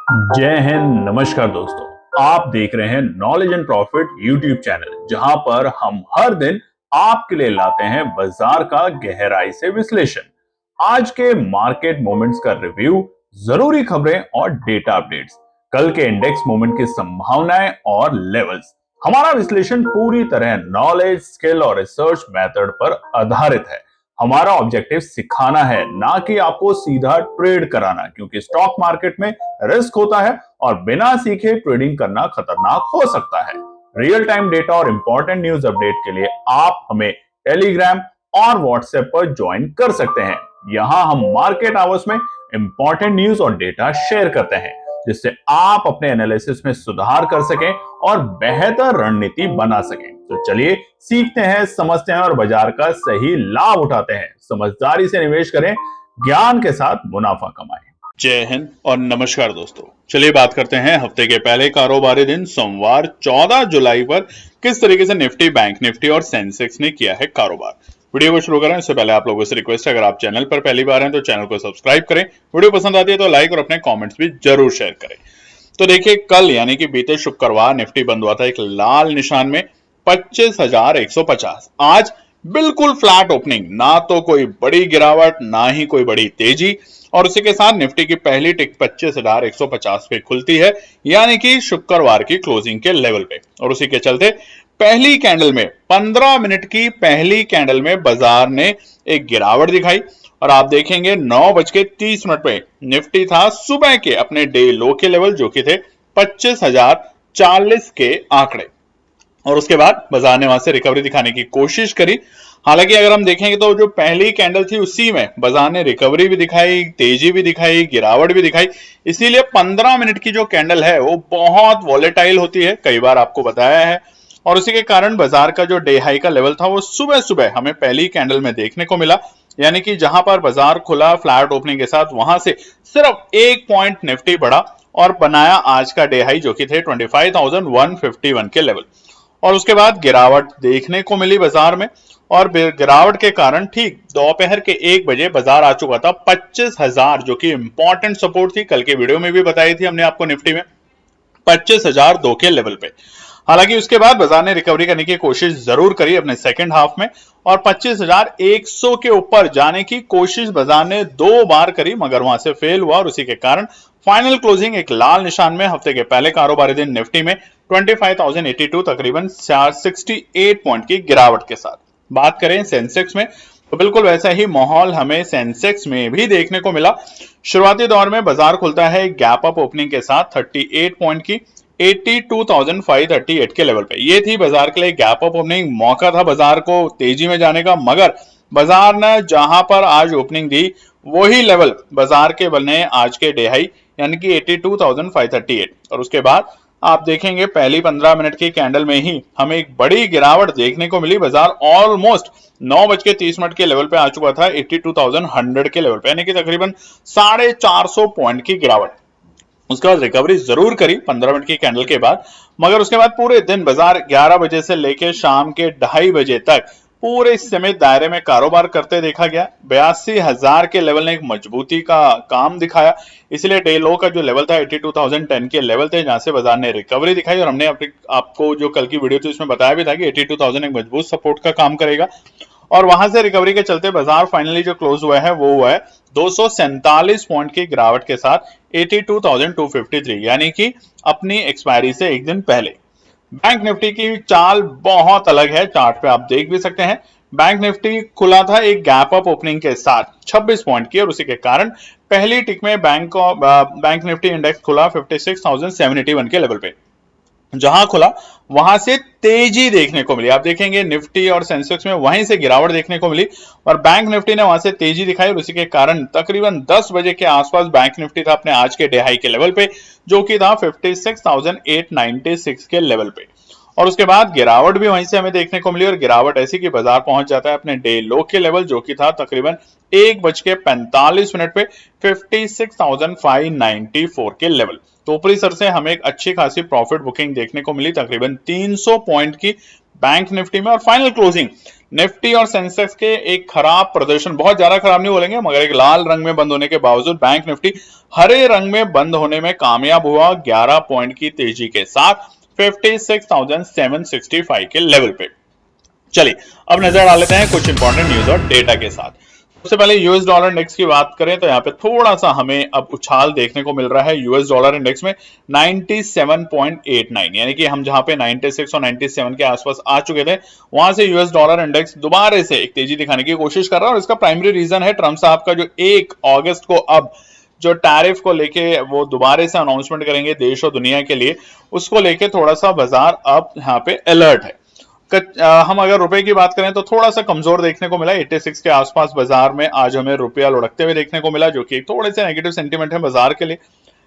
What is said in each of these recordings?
जय हिंद। नमस्कार दोस्तों, आप देख रहे हैं knowledge and profit YouTube channel, जहां पर हम हर दिन आपके लिए लाते हैं बाजार का गहराई से विश्लेषण, आज के मार्केट मोमेंट्स का रिव्यू, जरूरी खबरें और डेटा अपडेट्स, कल के इंडेक्स मूवमेंट की संभावनाएं और लेवल्स। हमारा विश्लेषण पूरी तरह नॉलेज, स्किल और रिसर्च मेथड पर आधारित है। हमारा ऑब्जेक्टिव सिखाना है, ना कि आपको सीधा ट्रेड कराना, क्योंकि स्टॉक मार्केट में रिस्क होता है और बिना सीखे ट्रेडिंग करना खतरनाक हो सकता है। रियल टाइम डेटा और इंपॉर्टेंट न्यूज अपडेट के लिए आप हमें टेलीग्राम और व्हाट्सएप पर ज्वाइन कर सकते हैं। यहाँ हम मार्केट आवर्स में इंपॉर्टेंट न्यूज और डेटा शेयर करते हैं, जिससे आप अपने एनालिसिस में सुधार कर सकें और बेहतर रणनीति बना सकें। तो चलिए सीखते हैं, समझते हैं और बाजार का सही लाभ उठाते हैं। समझदारी से निवेश करें, ज्ञान के साथ मुनाफा कमाएं। जय हिंद और नमस्कार दोस्तों, चलिए बात करते हैं हफ्ते के पहले कारोबारी दिन सोमवार 14 जुलाई पर किस तरीके से निफ्टी, बैंक निफ्टी और सेंसेक्स ने किया है कारोबार। वीडियो को शुरू करें उससे पहले आप लोगों से रिक्वेस्ट है, अगर आप चैनल पर पहली बार हैं तो चैनल को सब्सक्राइब करें, वीडियो पसंद आती है तो लाइक और अपने कॉमेंट्स भी जरूर शेयर करें। तो देखिए, कल यानी कि बीते शुक्रवार निफ्टी बंद हुआ था एक लाल निशान में 25,150। आज बिल्कुल फ्लैट ओपनिंग, ना तो कोई बड़ी गिरावट ना ही कोई बड़ी तेजी, और उसी के साथ निफ्टी की पहली टिक 25,150 पे खुलती है, यानी कि शुक्रवार की क्लोजिंग के लेवल पे। और उसी के चलते पहली कैंडल में 15 मिनट की पहली कैंडल में बाजार ने एक गिरावट दिखाई, और आप देखेंगे 9:30 पे निफ्टी था सुबह के अपने डे लो के लेवल, जो कि थे 25,040 के आंकड़े। और उसके बाद बाजार ने वहां से रिकवरी दिखाने की कोशिश करी। हालांकि अगर हम देखेंगे तो जो पहली कैंडल थी उसी में बाजार ने रिकवरी भी दिखाई, तेजी भी दिखाई, गिरावट भी दिखाई। इसीलिए 15 मिनट की जो कैंडल है वो बहुत वॉलेटाइल होती है, कई बार आपको बताया है। और उसी के कारण बाजार का जो डे हाई का लेवल था वो सुबह सुबह हमें पहली कैंडल में देखने को मिला, यानी कि जहां पर बाजार खुला फ्लैट ओपनिंग के साथ, वहां से सिर्फ 1 पॉइंट निफ्टी बढ़ा और बनाया आज का डे हाई, जो कि थे 25,151 के लेवल। और उसके बाद गिरावट देखने को मिली बाजार में, और गिरावट के कारण ठीक दोपहर के 1 बजे बाजार आ चुका था 25,000, जो कि इंपॉर्टेंट सपोर्ट थी, कल के वीडियो में भी बताई थी हमने आपको निफ्टी में 25,002 के लेवल पे। हालांकि उसके बाद बाजार ने रिकवरी करने की कोशिश जरूर करी अपने सेकंड हाफ में, और 25,100 के ऊपर जाने की कोशिश बाजार ने 2 बार करी, मगर वहां से फेल हुआ। और उसी के कारण फाइनल क्लोजिंग एक लाल निशान में हफ्ते के पहले कारोबारी दिन निफ्टी में 25,082, तकरीबन 68 पॉइंट की गिरावट के साथ। बात करें सेंसेक्स में, तो बिल्कुल वैसा ही माहौल हमें सेंसेक्स में भी देखने को मिला। शुरुआती दौर में बाजार खुलता है गैप अप ओपनिंग के साथ 38 पॉइंट की 82,538 के लेवल पे। ये थी बाजार के लिए गैप अप ओपनिंग, मौका था बाजार को तेजी में जाने का, मगर बाजार ने जहां पर आज ओपनिंग दी वही लेवल बाजार के बने आज के डे हाई, यानी कि 82,538। और उसके बाद आप देखेंगे पहली 15 मिनट की कैंडल में ही हमें एक बड़ी गिरावट देखने को मिली। बाजार ऑलमोस्ट 9:30 के लेवल पे आ चुका था 82,100 के लेवल पे, यानी कि तकरीबन 450 पॉइंट की गिरावट। उसके बाद रिकवरी जरूर करी 15 मिनट की कैंडल के बाद, मगर उसके बाद पूरे दिन बाजार 11 बजे से लेकर शाम के 2:30 बजे तक पूरे सीमित दायरे में कारोबार करते देखा गया। 82,000 के लेवल ने एक मजबूती का काम दिखाया, इसलिए डे लो का जो लेवल था 82,010 के लेवल थे, जहां से बाजार ने रिकवरी दिखाई। और हमने आपको जो कल की वीडियो थी उसमें बताया भी था कि 82,000 एक मजबूत सपोर्ट का काम करेगा। और वहां से रिकवरी के चलते बाजार फाइनली जो क्लोज हुआ है वो हुआ है 247 पॉइंट की गिरावट के साथ 82,253, यानी कि अपनी एक्सपायरी से एक दिन पहले। बैंक निफ्टी की चाल बहुत अलग है, चार्ट पे आप देख भी सकते हैं। बैंक निफ्टी खुला था एक गैप अप ओपनिंग के साथ 26 पॉइंट की, और उसी के कारण पहली टिक में बैंक निफ्टी इंडेक्स खुला 56,781 के लेवल पे। जहां खुला वहां से तेजी देखने को मिली, आप देखेंगे निफ्टी और सेंसेक्स में वहीं से गिरावट देखने को मिली, और बैंक निफ्टी ने वहां से तेजी दिखाई। और उसी के कारण तकरीबन 10 बजे के आसपास बैंक निफ्टी था अपने आज के डे हाई के लेवल पे, जो कि था 56,896 के लेवल पे। और उसके बाद गिरावट भी वहीं से हमें देखने को मिली, और गिरावट ऐसी कि बाजार पहुंच जाता है अपने डे लो के लेवल, जो कि था तकरीबन 1:45 पे 56,594 के लेवल। तो ऊपरी सर से हमें एक अच्छी खासी प्रॉफिट बुकिंग देखने को मिली, तकरीबन 300 पॉइंट की बैंक निफ्टी में। और फाइनल क्लोजिंग निफ्टी और सेंसेक्स के एक खराब प्रदर्शन, बहुत ज्यादा खराब नहीं बोलेंगे मगर एक लाल रंग में बंद होने के बावजूद बैंक निफ्टी हरे रंग में बंद होने में कामयाब हुआ 11 पॉइंट की तेजी के साथ 56,765 के लेवल पे। चलिए अब नजर डाल लेते हैं कुछ इंपॉर्टेंट न्यूज और डेटा के साथ। सबसे पहले यूएस डॉलर इंडेक्स की बात करें तो यहाँ पे थोड़ा सा हमें अब उछाल देखने को मिल रहा है यूएस डॉलर इंडेक्स में 97.89, यानी कि हम जहां पे 96 और 97 के आसपास आ चुके थे वहां से यूएस डॉलर इंडेक्स दोबारा से एक तेजी दिखाने की कोशिश कर रहा है। और इसका प्राइमरी रीजन है ट्रंप साहब का जो 1 अगस्त को अब जो टैरिफ को लेके वो दोबारा से अनाउंसमेंट करेंगे देश और दुनिया के लिए, उसको लेके थोड़ा सा बाजार अब यहाँ पे अलर्ट है। हम अगर रुपए की बात करें तो थोड़ा सा कमजोर देखने को मिला, 86 के आसपास बाजार में आज हमें रुपया लुढ़कते हुए देखने को मिला, जो कि थोड़े से नेगेटिव सेंटीमेंट है बाजार के लिए।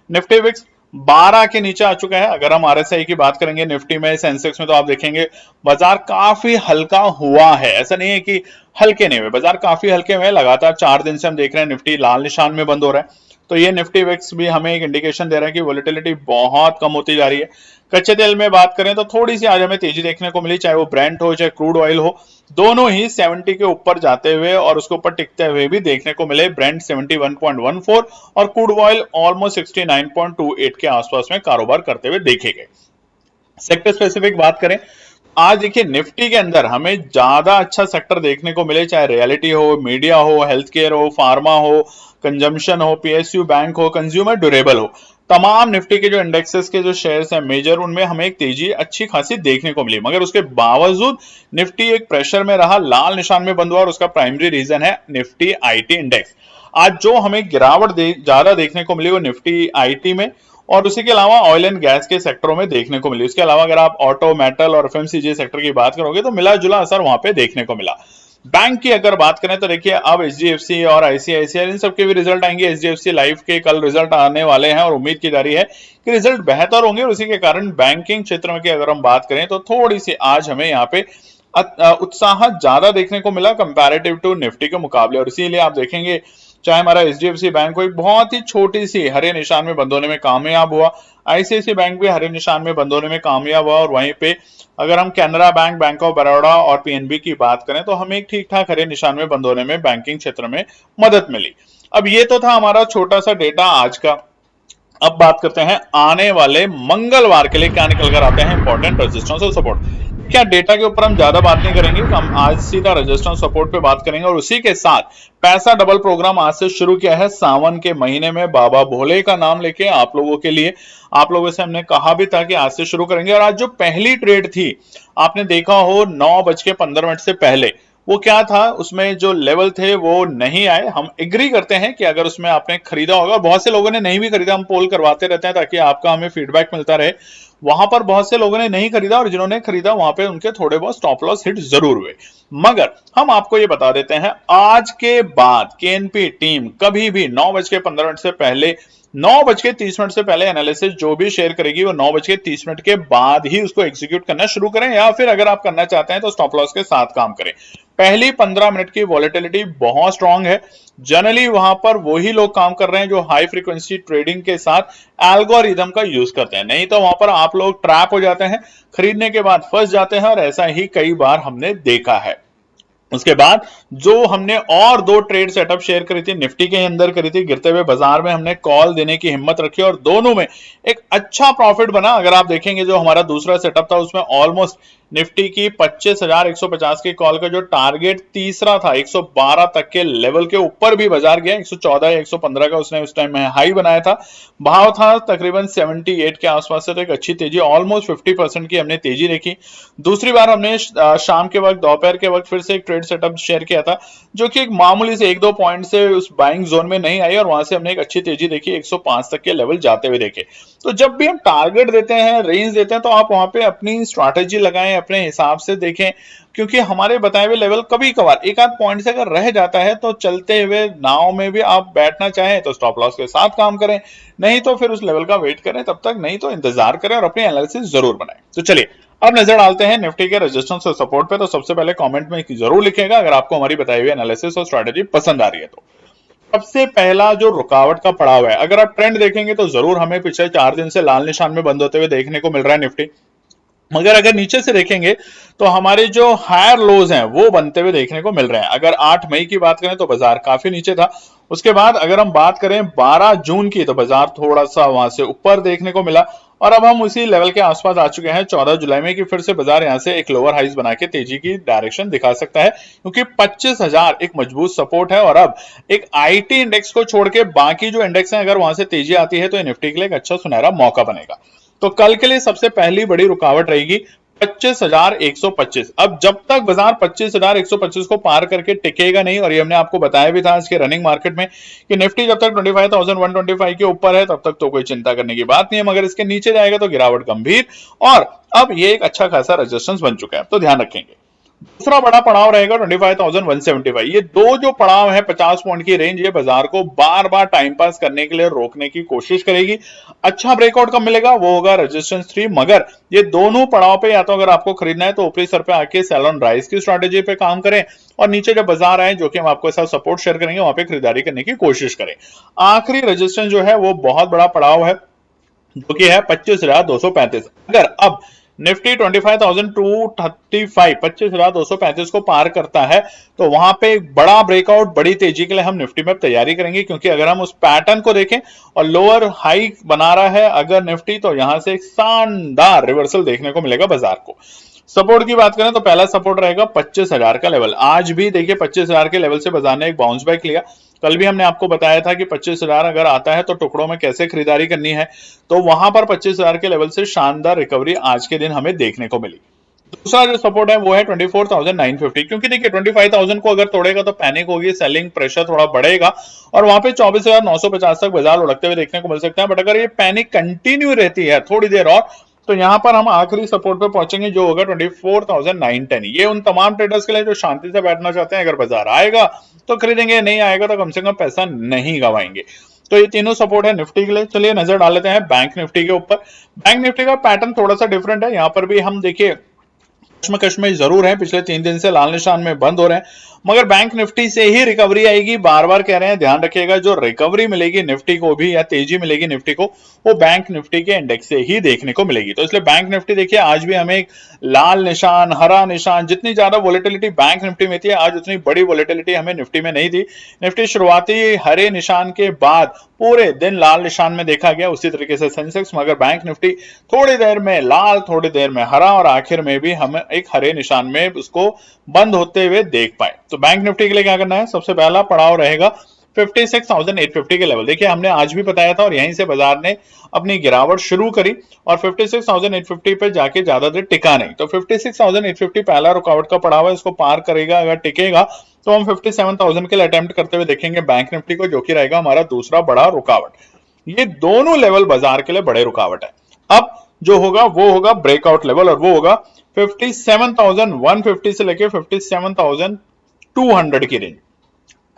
निफ्टी विक्स 12 के नीचे आ चुका है। अगर हम आरएसआई की बात करेंगे निफ्टी में, सेंसेक्स में, तो आप देखेंगे बाजार काफी हल्का हुआ है, ऐसा नहीं है कि हल्के नहीं हुए, बाजार काफी हल्के हुए। लगातार 4 दिन से हम देख रहे हैं निफ्टी लाल निशान में बंद हो रहा है, तो ये निफ्टी विक्स भी हमें एक इंडिकेशन दे रहा है कि वोलेटिलिटी बहुत कम होती जा रही है। कच्चे तेल में बात करें तो थोड़ी सी आज हमें तेजी देखने को मिली, चाहे वो ब्रेंट हो चाहे क्रूड ऑयल हो, दोनों ही 70 के ऊपर जाते हुए और उसके ऊपर टिकते हुए भी देखने को मिले। ब्रेंट 71.14 और क्रूड ऑयल ऑलमोस्ट 69.28 के आसपास में कारोबार करते हुए देखे गए। सेक्टर स्पेसिफिक बात करें, आज देखिए निफ्टी के अंदर हमें ज्यादा अच्छा सेक्टर देखने को मिले, चाहे रियलिटी हो, मीडिया हो, हेल्थ केयर हो, फार्मा हो, कंजम्पशन हो, पीएसयू बैंक हो, कंज्यूमर ड्यूरेबल हो, तमाम निफ्टी के जो इंडेक्सेस के जो शेयर्स हैं मेजर, उनमें हमें एक तेजी अच्छी खासी देखने को मिली। मगर उसके बावजूद निफ्टी एक प्रेशर में रहा, लाल निशान में बंद हुआ, और उसका प्राइमरी रीजन है निफ्टी आईटी इंडेक्स। आज जो हमें गिरावट ज्यादा देखने को मिली वो निफ्टी आईटी में और उसी के अलावा ऑयल एंड गैस के सेक्टरों में देखने को मिली। उसके अलावा अगर आप ऑटो, मेटल और एफएमसीजी सेक्टर की बात करोगे तो मिला जुला असर वहां पे देखने को मिला। बैंक की अगर बात करें तो देखिए अब एचडीएफसी और आईसीआईसीआई इन सबके भी रिजल्ट आएंगे। एचडीएफसी लाइफ के कल रिजल्ट आने वाले हैं और उम्मीद की जा रही है कि रिजल्ट बेहतर होंगे, और उसी के कारण बैंकिंग क्षेत्र में की अगर हम बात करें तो थोड़ी सी आज हमें यहाँ पे उत्साह ज्यादा देखने को मिला कंपैरेटिव टू निफ्टी के मुकाबले। और इसीलिए आप देखेंगे चाहे हमारा एचडीएफसी बैंक को एक बहुत ही छोटी सी हरे निशान में बंद होने में कामयाब हुआ, आईसीआईसी बैंक भी हरे निशान में बंद होने में कामयाब हुआ, और वहीं पे अगर हम Canara bank, bank of Baroda और पीएनबी की बात करें तो हमें एक ठीक ठाक हरे निशान में बंद होने में बैंकिंग क्षेत्र में मदद मिली। अब ये तो था हमारा छोटा सा डेटा आज का। अब बात करते हैं आने वाले मंगलवार के लिए क्या निकल कर आते हैं इंपॉर्टेंट रेजिस्टेंस और सपोर्ट। क्या डेटा के ऊपर हम ज्यादा बात नहीं करेंगे, हम आज सीधा रेजिस्टेंस सपोर्ट पे बात करेंगे। और उसी के साथ पैसा डबल प्रोग्राम आज से शुरू किया है सावन के महीने में, बाबा भोले का नाम लेके आप लोगों के लिए। आप लोगों से हमने कहा भी था कि आज से शुरू करेंगे, और आज जो पहली ट्रेड थी आपने देखा हो 9:15 से पहले, वो क्या था, उसमें जो लेवल थे वो नहीं आए। हम एग्री करते हैं कि अगर उसमें आपने खरीदा होगा, बहुत से लोगों ने नहीं भी खरीदा, हम पोल करवाते रहते हैं ताकि आपका हमें फीडबैक मिलता रहे। वहां पर बहुत से लोगों ने नहीं खरीदा, और जिन्होंने खरीदा वहां पे उनके थोड़े बहुत स्टॉप लॉस हिट जरूर हुए। मगर हम आपको ये बता देते हैं आज के बाद केएनपी टीम कभी भी 9:15 से पहले, 9:30 से पहले एनालिसिस जो भी शेयर करेगी वो 9:30 के बाद ही उसको एग्जीक्यूट करना शुरू करें, या फिर अगर आप करना चाहते हैं तो स्टॉप लॉस के साथ काम करें। पहली 15 मिनट की वॉलेटिलिटी बहुत स्ट्रांग है, जनरली वहां पर वही लोग काम कर रहे हैं जो हाई फ्रीक्वेंसी ट्रेडिंग के साथ एल्गोरिदम का यूज करते हैं, नहीं तो वहां पर आप लोग ट्रैप हो जाते हैं, खरीदने के बाद फंस जाते हैं, और ऐसा ही कई बार हमने देखा है। उसके बाद जो हमने और 2 ट्रेड सेटअप शेयर करी थी, निफ्टी के अंदर करी थी, गिरते हुए बाजार में हमने कॉल देने की हिम्मत रखी और दोनों में एक अच्छा प्रॉफिट बना। अगर आप देखेंगे जो हमारा दूसरा सेटअप था उसमें ऑलमोस्ट निफ्टी की 25,150 की कॉल का जो टारगेट तीसरा था 112 तक के लेवल के ऊपर भी बाजार गया, 114 या 115 का उसने उस टाइम में हाई बनाया था। भाव था तकरीबन 78 के आसपास से, तो एक अच्छी तेजी, ऑलमोस्ट 50% की हमने तेजी देखी। दूसरी बार हमने शाम के वक्त, दोपहर के वक्त फिर से एक ट्रेड सेटअप शेयर किया था जो कि एक मामूली से 1-2 पॉइंट से उस बाइंग जोन में नहीं आई, और वहां से हमने एक अच्छी तेजी देखी, 105 तक के लेवल जाते हुए देखे। तो जब भी हम टारगेट देते हैं, रेंज देते हैं, तो आप वहां पे अपनी स्ट्रैटेजी लगाएं, अपने हिसाब से देखें, क्योंकि हमारे बताए हुए लेवल कभी कभार एक आध पॉइंट से अगर रह जाता है तो चलते हुए नाव में भी आप बैठना चाहें तो स्टॉप लॉस के साथ काम करें, नहीं तो फिर उस लेवल का वेट करें, तब तक नहीं तो इंतजार करें और अपनी एनालिसिस जरूर बनाएं। तो चलिए अब नजर डालते हैं निफ्टी के रेजिस्टेंस और सपोर्ट पे। तो सबसे पहले कमेंट में जरूर लिखिएगा अगर आपको हमारी बताई हुई एनालिसिस और स्ट्रैटेजी पसंद आ रही है। तो सबसे पहला जो रुकावट का पड़ाव है, अगर आप ट्रेंड देखेंगे तो जरूर हमें पिछले 4 दिन से लाल निशान में बंद होते हुए देखने को मिल रहा है निफ्टी। मगर अगर नीचे से देखेंगे तो हमारे जो हायर लोज हैं वो बनते हुए देखने को मिल रहे हैं। अगर 8 मई की बात करें तो बाजार काफी नीचे था। उसके बाद अगर हम बात करें 12 जून की तो बाजार थोड़ा सा वहां से ऊपर देखने को मिला और अब हम उसी लेवल के आसपास आ चुके हैं 14 जुलाई में कि फिर से बाजार यहां से एक लोअर हाइज बना के तेजी की डायरेक्शन दिखा सकता है, क्योंकि 25,000 एक मजबूत सपोर्ट है। और अब एक आईटी इंडेक्स को छोड़ के बाकी जो इंडेक्स हैं अगर वहां से तेजी आती है तो निफ्टी के लिए एक अच्छा सुनहरा मौका बनेगा। तो कल के लिए सबसे पहली बड़ी रुकावट रहेगी 25,125। अब जब तक बाजार 25,125 को पार करके टिकेगा नहीं, और ये हमने आपको बताया भी था आज के रनिंग मार्केट में कि निफ्टी जब तक 25,125 के ऊपर है तब तक तो कोई चिंता करने की बात नहीं है, मगर इसके नीचे जाएगा तो गिरावट गंभीर। और अब ये एक अच्छा खासा रेजिस्टेंस बन चुका है, तो ध्यान रखेंगे। दूसरा बड़ा पड़ाव रहेगा 25,175। ये दो जो पड़ाव है 50 पॉइंट की रेंज, ये बाजार को बार बार टाइम पास करने के लिए रोकने की कोशिश करेगी। अच्छा ब्रेकआउट कब मिलेगा, वो होगा रेजिस्टेंस 3। मगर ये दोनों पड़ाव पे या तो अगर आपको खरीदना है तो ऊपरी स्तर पे आके सेल ऑन राइज की स्ट्रेटेजी पे काम करें, और नीचे जब बाजार आए जो कि हम आपको साथ सपोर्ट शेयर करेंगे वहां पे खरीदारी करने की कोशिश करें। आखिरी रेजिस्टेंस जो है वो बहुत बड़ा पड़ाव है जो कि है 25,235। अगर अब निफ्टी 25,235 25,235 को पार करता है तो वहां पे एक बड़ा ब्रेकआउट, बड़ी तेजी के लिए हम निफ्टी में तैयारी करेंगे, क्योंकि अगर हम उस पैटर्न को देखें और लोअर हाई बना रहा है अगर निफ्टी, तो यहां से एक शानदार रिवर्सल देखने को मिलेगा बाजार को। सपोर्ट की बात करें तो पहला सपोर्ट रहेगा 25,000 का लेवल। आज भी देखिए 25,000 के लेवल से बाजार ने एक बाउंस बैक लिया। कल भी हमने आपको बताया था कि 25,000 अगर आता है तो टुकड़ों में कैसे खरीदारी करनी है, तो वहां पर 25,000 के लेवल से शानदार रिकवरी आज के दिन हमें देखने को मिली। दूसरा जो सपोर्ट है वो है 24,950, क्योंकि देखिए 25,000 को अगर तोड़ेगा तो पैनिक होगी, सेलिंग प्रेशर थोड़ा बढ़ेगा और वहां पे 24,950 तक बाजार लुढ़कते हुए देखने को मिल सकता है। बट अगर ये पैनिक कंटिन्यू रहती है थोड़ी देर और, तो यहां पर हम आखिरी सपोर्ट पे पहुंचेंगे जो होगा 24,910। ये उन तमाम ट्रेडर्स के लिए जो शांति से बैठना चाहते हैं, अगर बाजार आएगा तो खरीदेंगे, नहीं आएगा तो कम से कम पैसा नहीं गवाएंगे। तो ये तीनों सपोर्ट है निफ्टी के लिए। चलिए नजर डाल लेते हैं बैंक निफ्टी के ऊपर। बैंक निफ्टी का पैटर्न थोड़ा सा डिफरेंट है। यहां पर भी हम देखिए कश्मकश जरूर है, पिछले 3 दिन से लाल निशान में बंद हो रहे हैं, मगर बैंक निफ्टी से ही रिकवरी आएगी। बार बार कह रहे हैं, ध्यान रखिएगा, जो रिकवरी मिलेगी निफ्टी को भी या तेजी मिलेगी निफ्टी को, वो बैंक निफ्टी के इंडेक्स से ही देखने को मिलेगी। तो इसलिए बैंक निफ्टी देखिए आज भी हमें एक लाल निशान, हरा निशान, जितनी ज्यादा वोलेटिलिटी बैंक निफ्टी में थी आज उतनी बड़ी वोलेटिलिटी हमें निफ्टी में नहीं थी। निफ्टी शुरुआती हरे निशान के बाद पूरे दिन लाल निशान में देखा गया, उसी तरीके से सेंसेक्स, मगर बैंक निफ्टी थोड़ी देर में लाल, थोड़ी देर में हरा और आखिर में भी हम एक हरे निशान में उसको बंद होते हुए देख पाए। तो बैंक निफ्टी के लिए क्या करना है, सबसे पहला पड़ाव रहेगा 56,850 के लेवल। देखिए हमने आज भी बताया था और यहीं से बाजार ने अपनी गिरावट शुरू करी और 56,850 पे जाके ज्यादा देर टिका नहीं। तो 56,850 पहला रुकावट का पड़ाव है, इसको पार करेगा, अगर टिकेगा तो हम 57,000 के लिए अटेम्प्ट करते हुए देखेंगे बैंक निफ्टी को, जो कि रहेगा हमारा दूसरा बड़ा रुकावट। ये दोनों लेवल बाजार के लिए बड़े रुकावट है। अब जो होगा वो होगा ब्रेकआउट लेवल, और वो होगा 57,150 से लेके 57,200 की रेंज।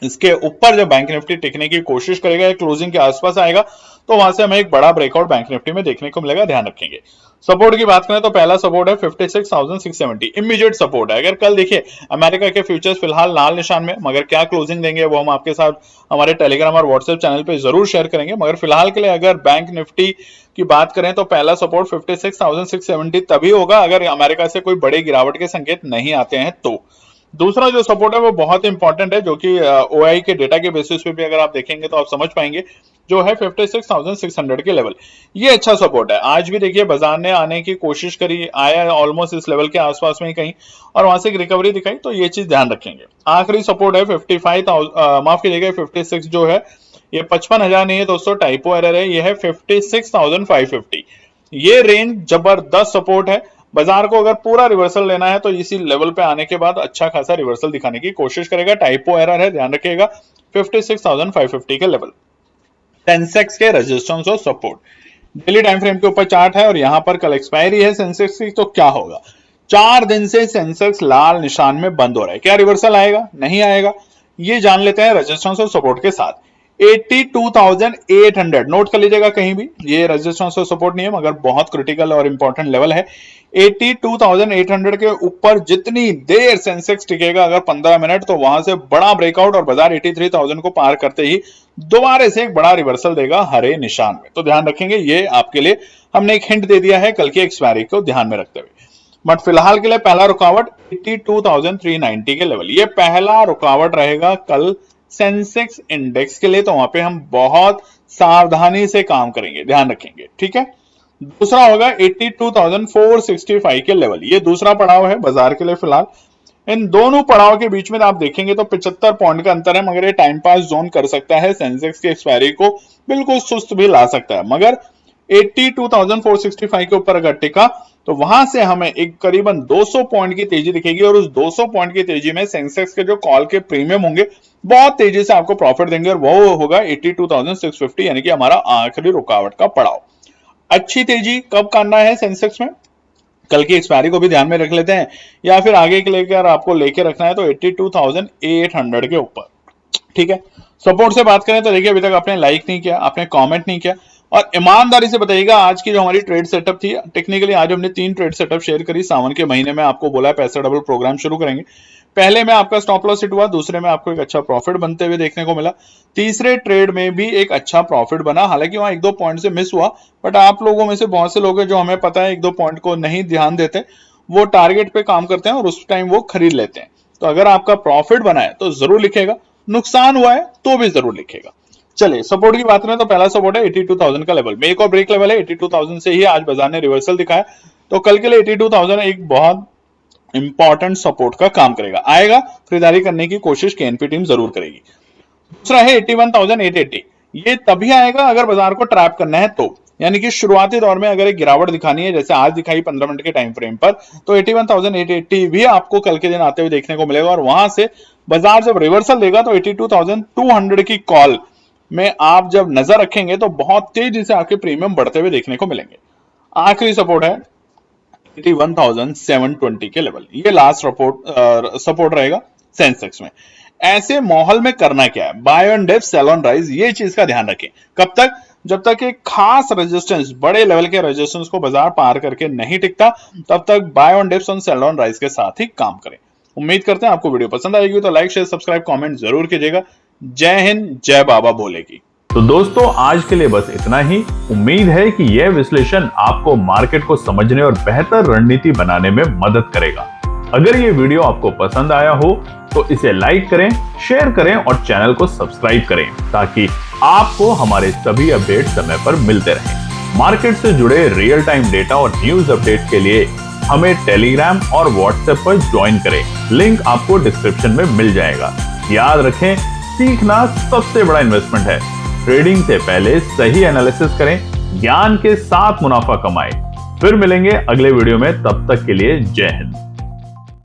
इसके ऊपर जब बैंक निफ्टी टिकने की कोशिश करेगा, क्लोजिंग के आसपास आएगा, तो वहां से हमें एक बड़ा ब्रेकआउट बैंक निफ्टी में देखने को मिलेगा, ध्यान रखेंगे। सपोर्ट की बात करें तो पहला सपोर्ट है 56,670, इमीडिएट सपोर्ट है। अगर कल देखिए अमेरिका के फ्यूचर्स फिलहाल लाल निशान में, मगर क्या क्लोजिंग देंगे वो हम आपके साथ हमारे टेलीग्राम और व्हाट्सएप चैनल पे जरूर शेयर करेंगे। मगर फिलहाल के लिए अगर बैंक निफ्टी की बात करें तो पहला सपोर्ट 56,670 तभी होगा अगर अमेरिका से कोई बड़े गिरावट के संकेत नहीं आते हैं तो। दूसरा जो सपोर्ट है वो बहुत इंपॉर्टेंट है, जो कि ओआई के डेटा के बेसिस पे भी अगर आप देखेंगे तो आप समझ पाएंगे, जो है 56,600 के लेवल। ये अच्छा सपोर्ट है। आज भी देखिए बाजार ने आने की कोशिश करी, आया ऑलमोस्ट इस लेवल के आसपास में ही कहीं, और वहां से एक रिकवरी दिखाई, तो ये चीज ध्यान रखेंगे। आखिरी सपोर्ट है 55,000, माफ कीजिएगा 56 जो है, ये 55,000 नहीं है दोस्तों, टाइपो एरर है, ये है 56,550। ये रेंज जबरदस्त सपोर्ट है। बाजार को अगर पूरा रिवर्सल लेना है तो इसी लेवल पे आने के बाद अच्छा खासा रिवर्सल दिखाने की कोशिश करेगा। टाइपो एरर है, ध्यान रखिएगा, 56,550 के लेवल। सेंसेक्स के रेजिस्टेंस और सपोर्ट डेली टाइम फ्रेम के ऊपर चार्ट है, और यहां पर कल एक्सपायरी है सेंसेक्स की, तो क्या होगा, 4 दिन से सेंसेक्स लाल निशान में बंद हो रहा है। क्या रिवर्सल आएगा, नहीं आएगा, ये जान लेते हैं रेजिस्टेंस और सपोर्ट के साथ। 82,800 नोट कर लीजिएगा कहीं भी, ये रेजिस्टेंस और सपोर्ट नहीं है मगर बहुत क्रिटिकल और इंपॉर्टेंट लेवल है। 82,800 के ऊपर जितनी देर सेंसेक्स टिकेगा अगर 15 मिनट, तो वहां से बड़ा ब्रेकआउट और बाजार 83,000 को पार करते ही दोबारा से एक बड़ा रिवर्सल देगा हरे निशान में। तो ध्यान रखेंगे, ये आपके लिए हमने एक हिंट दे दिया है कल की एक्सपायरी को ध्यान में रखते हुए। बट फिलहाल के लिए पहला रुकावट 82,390 के लेवल, ये पहला रुकावट रहेगा कल सेंसेक्स इंडेक्स के लिए, तो वहां पे हम बहुत सावधानी से काम करेंगे, ध्यान रखेंगे, ठीक है। दूसरा होगा 82,465 के लेवल, ये दूसरा पड़ाव है बाजार के लिए फिलहाल। इन दोनों पड़ाव के बीच में आप देखेंगे तो 75 पॉइंट का अंतर है, मगर ये टाइम पास जोन कर सकता है, सेंसेक्स की एक्सपायरी को बिल्कुल सुस्त भी ला सकता है। मगर 82,465 के ऊपर अगर टिका तो वहां से हमें एक करीबन 200 पॉइंट की तेजी दिखेगी, और उस 200 पॉइंट की तेजी में सेंसेक्स के जो कॉल के प्रीमियम होंगे बहुत तेजी से आपको प्रॉफिट देंगे, और वो होगा 82,650, यानी कि हमारा आखिरी रुकावट का पड़ाव। अच्छी तेजी कब करना है सेंसेक्स में, कल की एक्सपायरी को भी ध्यान में रख लेते हैं, या फिर आगे के लेकर आपको लेके रखना है तो 82,800 के ऊपर, ठीक है। सपोर्ट से बात करें तो देखिए, अभी तक आपने लाइक नहीं किया, आपने कमेंट नहीं किया, और ईमानदारी से बताइएगा आज की जो हमारी ट्रेड सेटअप थी, टेक्निकली आज हमने 3 ट्रेड सेटअप शेयर करी। सावन के महीने में आपको बोला पैसा डबल प्रोग्राम शुरू करेंगे। पहले में आपका स्टॉप लॉस हिट हुआ, दूसरे में आपको एक अच्छा प्रॉफिट बनते हुए देखने को मिला, तीसरे ट्रेड में भी एक अच्छा प्रॉफिट बना। हालांकि वहां 1-2 पॉइंट से मिस हुआ, बट आप लोगों में से बहुत से लोग हैं जो हमें पता है 1-2 पॉइंट को नहीं ध्यान देते, वो टारगेट पे काम करते हैं और उस टाइम वो खरीद लेते हैं। तो अगर आपका प्रॉफिट बना है तो जरूर लिखेगा, नुकसान हुआ है तो भी जरूर लिखेगा। चलिए सपोर्ट की बात करें तो पहला सपोर्ट है 82,000 का लेवल में, एक और ब्रेक लेवल है 82,000 से ही आज बाजार ने रिवर्सल दिखाया, तो कल के लिए 82,000 एक बहुत इंपॉर्टेंट सपोर्ट का काम करेगा, आएगा खरीदारी करने की कोशिश केएनपी टीम जरूर करेगी। दूसरा है 81,880, ये तभी आएगा अगर बाजार को ट्रैप करना है तो, यानी कि शुरुआती दौर में अगर एक गिरावट दिखानी है जैसे आज दिखाई 15 मिनट के टाइम फ्रेम पर, तो 81,880 भी आपको कल के दिन आते हुए देखने को मिलेगा, और वहां से बाजार जब रिवर्सल देगा तो 82,200 की कॉल में आप जब नजर रखेंगे तो बहुत तेजी से आपके प्रीमियम बढ़ते हुए देखने को मिलेंगे। आखिरी सपोर्ट है 81,720 के लेवल, ये लास्ट सपोर्ट रहेगा सेंसेक्स में। ऐसे माहौल में करना क्या है, buy on dip sell on rise, ये चीज का ध्यान रखें। कब तक, जब तक एक खास रेजिस्टेंस, बड़े लेवल के रेजिस्टेंस को बाजार पार करके नहीं टिकता, तब तक buy on dips on sell on rise के साथ ही काम करें। उम्मीद करते हैं आपको वीडियो पसंद आएगी, तो लाइक शेयर सब्सक्राइब कमेंट जरूर कीजिएगा। जय हिंद, जय बाबा भोले की। तो दोस्तों आज के लिए बस इतना ही। उम्मीद है कि यह विश्लेषण आपको मार्केट को समझने और बेहतर रणनीति बनाने में मदद करेगा। अगर ये वीडियो आपको पसंद आया हो तो इसे लाइक करें, शेयर करें और चैनल को सब्सक्राइब करें, ताकि आपको हमारे सभी अपडेट समय पर मिलते रहें। मार्केट से जुड़े रियल टाइम डेटा और न्यूज अपडेट के लिए हमें टेलीग्राम और व्हाट्सएप पर ज्वाइन करें, लिंक आपको डिस्क्रिप्शन में मिल जाएगा। याद रखें, सीखना सबसे बड़ा इन्वेस्टमेंट है। ट्रेडिंग से पहले सही एनालिसिस करें, ज्ञान के साथ मुनाफा कमाएं। फिर मिलेंगे अगले वीडियो में, तब तक के लिए जय हिंद।